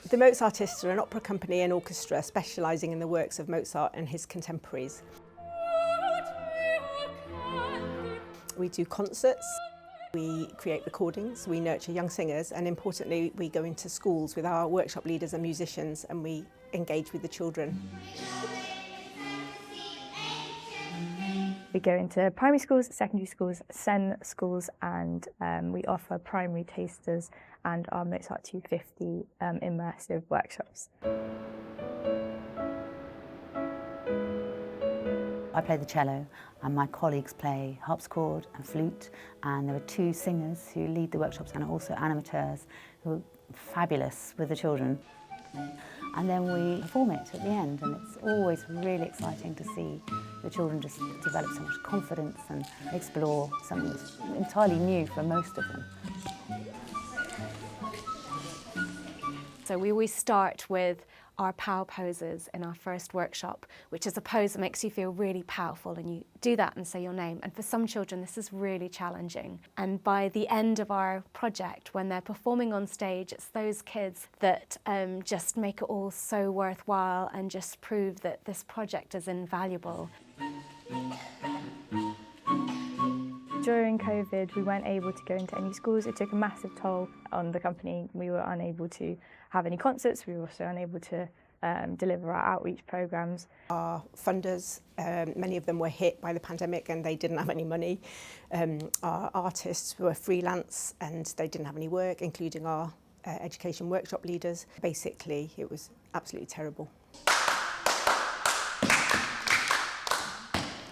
The Mozartists are an opera company and orchestra specialising in the works of Mozart and his contemporaries. We do concerts, we create recordings, we nurture young singers, and importantly we go into schools with our workshop leaders and musicians and we engage with the children. We go into primary schools, secondary schools, SEN schools, and we offer primary tasters and our Mozart 250 immersive workshops. I play the cello and my colleagues play harpsichord and flute, and there are two singers who lead the workshops and are also animateurs who are fabulous with the children. And then we perform it at the end, and it's always really exciting to see the children just develop so much confidence and explore something that's entirely new for most of them. So we always start with our power poses in our first workshop, which is a pose that makes you feel really powerful, and you do that and say your name. And for some children this is really challenging. And by the end of our project, when they're performing on stage, it's those kids that just make it all so worthwhile and just prove that this project is invaluable. During COVID, we weren't able to go into any schools. It took a massive toll on the company. We were unable to have any concerts. We were also unable to deliver our outreach programmes. Our funders, many of them were hit by the pandemic and they didn't have any money. Our artists were freelance and they didn't have any work, including our education workshop leaders. Basically, it was absolutely terrible.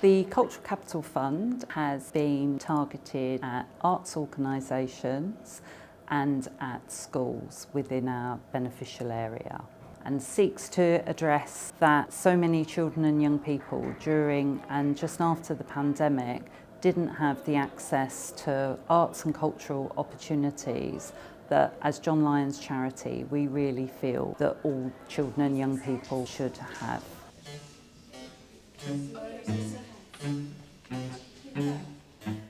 The Cultural Capital Fund has been targeted at arts organisations and at schools within our beneficial area, and seeks to address that so many children and young people during and just after the pandemic didn't have the access to arts and cultural opportunities that, as John Lyon's charity, we really feel that all children and young people should have.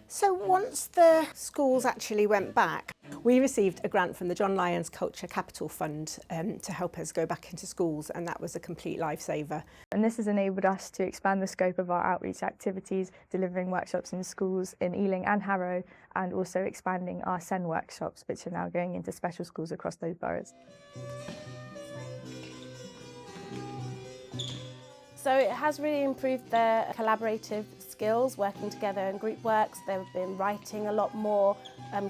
So once the schools actually went back, we received a grant from the John Lyon's Culture Capital Fund to help us go back into schools, and that was a complete lifesaver. And this has enabled us to expand the scope of our outreach activities, delivering workshops in schools in Ealing and Harrow, and also expanding our SEN workshops, which are now going into special schools across those boroughs. So it has really improved their collaborative skills, working together in group works. They've been writing a lot more,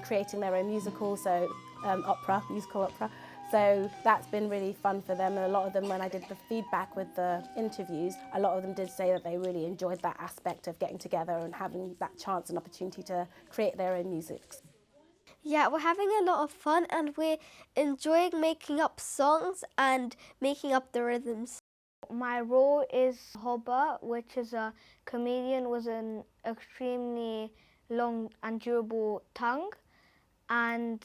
creating their own musical, so musical opera. So that's been really fun for them. And a lot of them, when I did the feedback with the interviews, a lot of them did say that they really enjoyed that aspect of getting together and having that chance and opportunity to create their own music. Yeah, we're having a lot of fun and we're enjoying making up songs and making up the rhythms. My role is Hobba, which is a comedian with an extremely long and durable tongue, and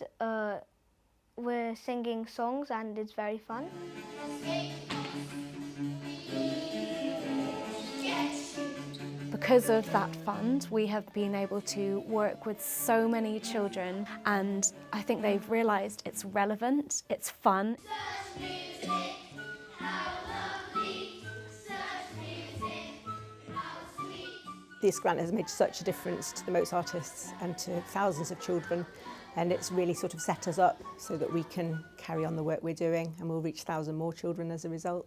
we're singing songs and it's very fun. Because of that fund, we have been able to work with so many children, and I think they've realised it's relevant, it's fun. This grant has made such a difference to the Mozartists and to thousands of children, and it's really sort of set us up so that we can carry on the work we're doing, and we'll reach 1,000 more children as a result.